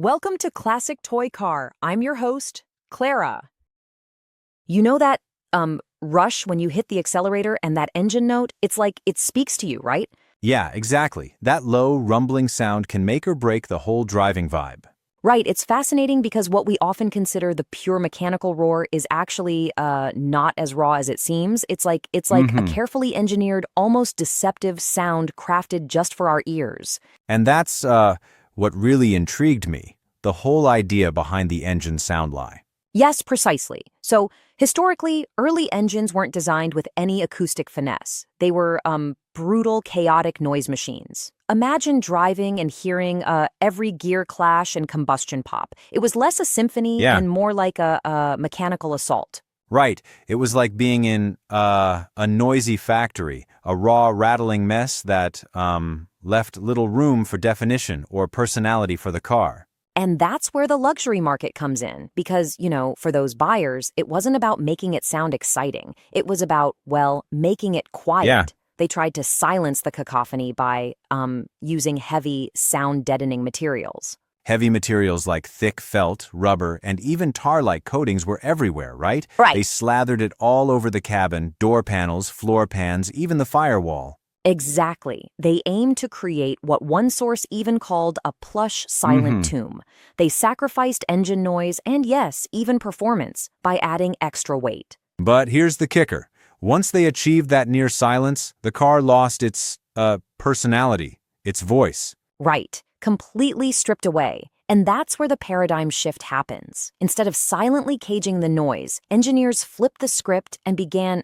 Welcome to Classic Toy Car. I'm your host, Clara. You know that rush when you hit the accelerator and that engine note? It's like it speaks to you, right? Yeah, exactly. That low, rumbling sound can make or break the whole driving vibe. Right, it's fascinating because what we often consider the pure mechanical roar is actually not as raw as it seems. It's like a carefully engineered, almost deceptive sound crafted just for our ears. And that's what really intrigued me, the whole idea behind the engine sound lie. Yes, precisely. So, historically, early engines weren't designed with any acoustic finesse. They were brutal, chaotic noise machines. Imagine driving and hearing every gear clash and combustion pop. It was less a symphony Yeah, and more like a mechanical assault. right. It was like being in a noisy factory, a raw, rattling mess that left little room for definition or personality for the car. And that's where the luxury market comes in because, for those buyers, it wasn't about making it sound exciting. It was about, well, making it Yeah. quiet. They tried to silence the cacophony by using heavy, sound-deadening materials. Heavy materials like thick felt, rubber, and even tar-like coatings were everywhere, right? Right. They slathered it all over the cabin, door panels, floor pans, even the firewall. Exactly. They aimed to create what one source even called a plush, silent Mm-hmm. tomb. They sacrificed engine noise and, yes, even performance by adding extra weight. But here's the kicker. Once they achieved that near silence, the car lost its personality, its voice. Right. Completely stripped away. And that's where the paradigm shift happens. Instead of silently caging the noise, engineers flipped the script and began,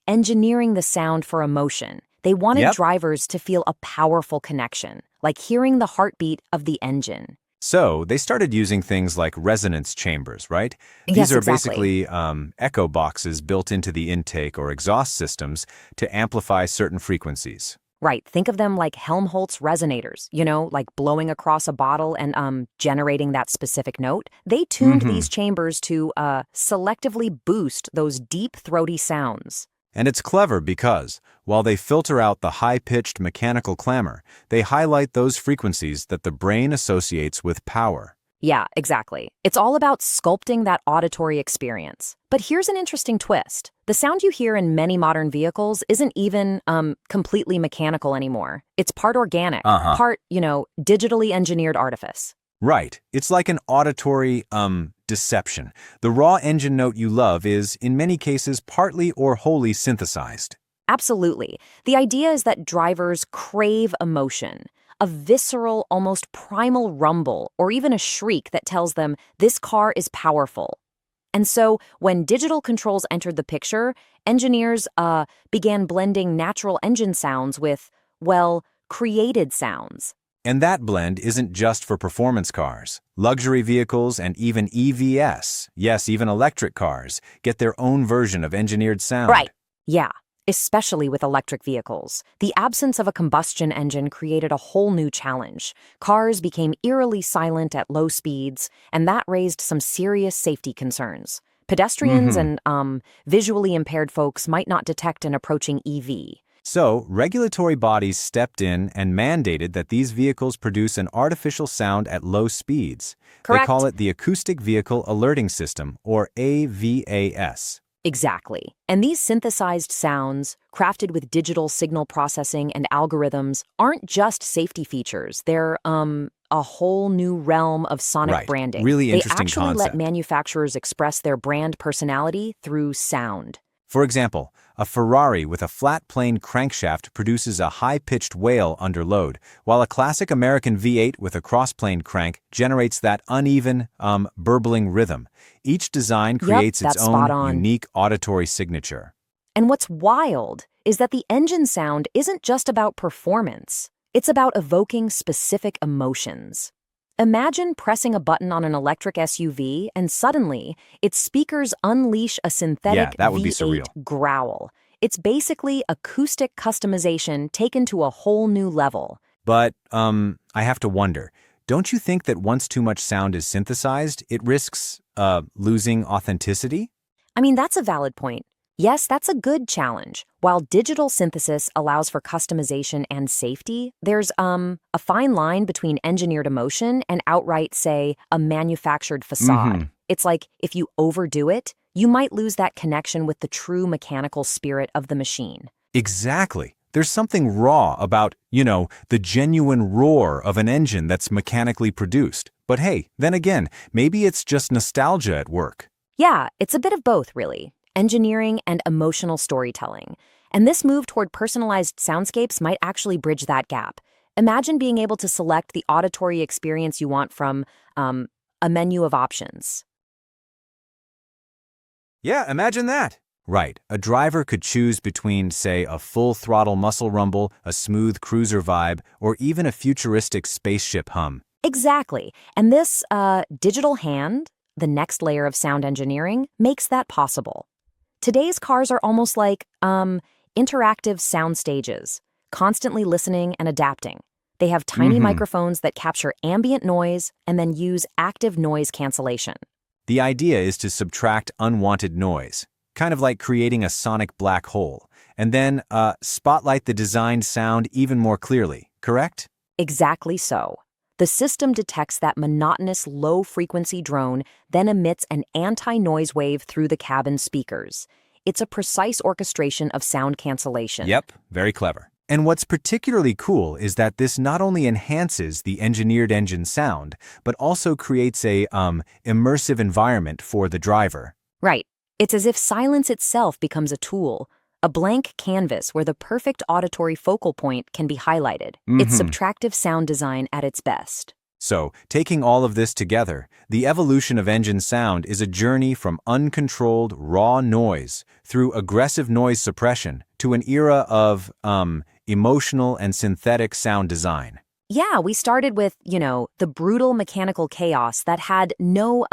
engineering the sound for emotion. They wanted Yep. drivers to feel a powerful connection, like hearing the heartbeat of the engine. So they started using things like resonance chambers, right? Yes, These are exactly. basically echo boxes built into the intake or exhaust systems to amplify certain frequencies. Right. Think of them like Helmholtz resonators, like blowing across a bottle and generating that specific note. They tuned Mm-hmm. these chambers to selectively boost those deep, throaty sounds. And it's clever because, while they filter out the high-pitched mechanical clamor, they highlight those frequencies that the brain associates with power. Yeah, exactly. It's all about sculpting that auditory experience. But here's an interesting twist. The sound you hear in many modern vehicles isn't even completely mechanical anymore. It's part organic, Uh-huh. part, digitally engineered artifice. Right. It's like an auditory, deception. The raw engine note you love is, in many cases, partly or wholly synthesized. Absolutely. The idea is that drivers crave emotion, a visceral, almost primal rumble, or even a shriek that tells them this car is powerful. And so, when digital controls entered the picture, engineers began blending natural engine sounds with, well, created sounds. And that blend isn't just for performance cars. Luxury vehicles and even EVs, yes, even electric cars, get their own version of engineered sound. Right. Yeah, especially with electric vehicles. The absence of a combustion engine created a whole new challenge. Cars became eerily silent at low speeds, and that raised some serious safety concerns. Pedestrians Mm-hmm. and visually impaired folks might not detect an approaching EV. So, regulatory bodies stepped in and mandated that these vehicles produce an artificial sound at low speeds. They call Correct? it the Acoustic Vehicle Alerting System, or AVAS. Exactly. And these synthesized sounds, crafted with digital signal processing and algorithms, aren't just safety features. They're a whole new realm of sonic Right. branding. Really They interesting actually let concept. manufacturers express their brand personality through sound. For example, a Ferrari with a flat plane crankshaft produces a high-pitched wail under load, while a classic American V8 with a cross-plane crank generates that uneven, burbling rhythm. Each design Yep, creates its that's spot own on. unique auditory signature. And what's wild is that the engine sound isn't just about performance. It's about evoking specific emotions. Imagine pressing a button on an electric SUV and suddenly its speakers unleash a Yeah, synthetic that would be V8 surreal. growl. It's basically acoustic customization taken to a whole new level. But, I have to wonder, don't you think that once too much sound is synthesized, it risks, losing authenticity? I mean, that's a valid point. Yes, that's a good challenge. While digital synthesis allows for customization and safety, there's a fine line between engineered emotion and outright, say, a manufactured Mm-hmm. facade. It's like if you overdo it, you might lose that connection with the true mechanical spirit of the machine. Exactly. There's something raw about, the genuine roar of an engine that's mechanically produced. But hey, then again, maybe it's just nostalgia at work. Yeah, it's a bit of both, really. Engineering and emotional storytelling. And this move toward personalized soundscapes might actually bridge that gap. Imagine being able to select the auditory experience you want from a menu of options. Yeah, imagine that. Right. A driver could choose between, say, a full throttle muscle rumble, a smooth cruiser vibe, or even a futuristic spaceship hum. Exactly. And this digital hand, the next layer of sound engineering, makes that possible. Today's cars are almost like interactive sound stages, constantly listening and adapting. They have tiny Mm-hmm. microphones that capture ambient noise and then use active noise cancellation. The idea is to subtract unwanted noise, kind of like creating a sonic black hole, and then spotlight the designed sound even more clearly, correct? Exactly so. The system detects that monotonous low-frequency drone, then emits an anti-noise wave through the cabin speakers. It's a precise orchestration of sound cancellation. Yep, very clever. And what's particularly cool is that this not only enhances the engineered engine sound, but also creates a immersive environment for the driver. Right. It's as if silence itself becomes a tool, a blank canvas where the perfect auditory focal point can be highlighted. It's Mm-hmm. subtractive sound design at its best. So, taking all of this together, the evolution of engine sound is a journey from uncontrolled, raw noise through aggressive noise suppression to an era of, emotional and synthetic sound design. Yeah, we started with, the brutal mechanical chaos that had no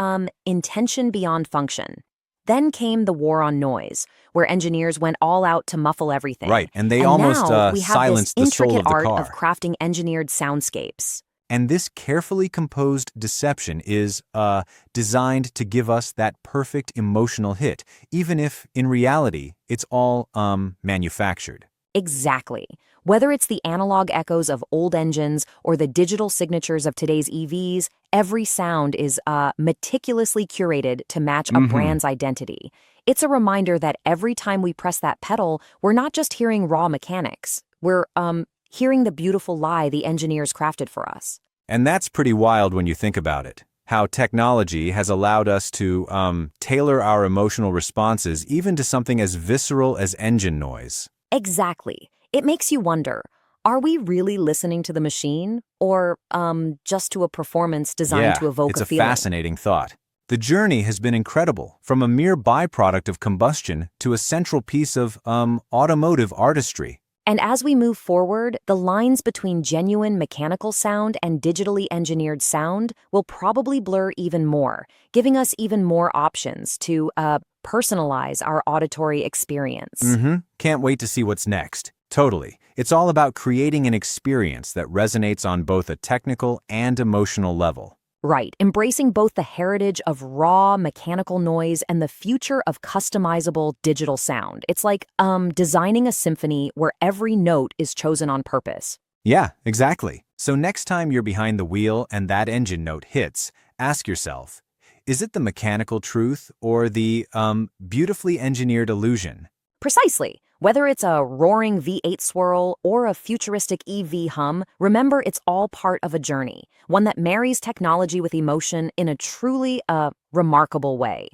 intention beyond function. Then came the war on noise, where engineers went all out to muffle everything. Right, and they And almost now we have this silenced the soul intricate of the art of car. crafting engineered soundscapes. And this carefully composed deception is designed to give us that perfect emotional hit, even if, in reality, it's all manufactured. Exactly. Whether it's the analog echoes of old engines or the digital signatures of today's EVs, every sound is meticulously curated to match a Mm-hmm. brand's identity. It's a reminder that every time we press that pedal, we're not just hearing raw mechanics. We're hearing the beautiful lie the engineers crafted for us. And that's pretty wild when you think about it. How technology has allowed us to tailor our emotional responses even to something as visceral as engine noise. Exactly. It makes you wonder, are we really listening to the machine or just to a performance designed Yeah, to evoke it's a a feeling? fascinating thought. The journey has been incredible, from a mere byproduct of combustion to a central piece of automotive artistry. And as we move forward, the lines between genuine mechanical sound and digitally engineered sound will probably blur even more, giving us even more options to personalize our auditory experience. Mm-hmm. Can't wait to see what's next. Totally. It's all about creating an experience that resonates on both a technical and emotional level. Right, embracing both the heritage of raw mechanical noise and the future of customizable digital sound. It's like designing a symphony where every note is chosen on purpose. Yeah, exactly. So next time you're behind the wheel and that engine note hits, ask yourself, is it the mechanical truth or the beautifully engineered illusion? Precisely. Whether it's a roaring V8 swirl or a futuristic EV hum, remember it's all part of a journey, one that marries technology with emotion in a truly remarkable way.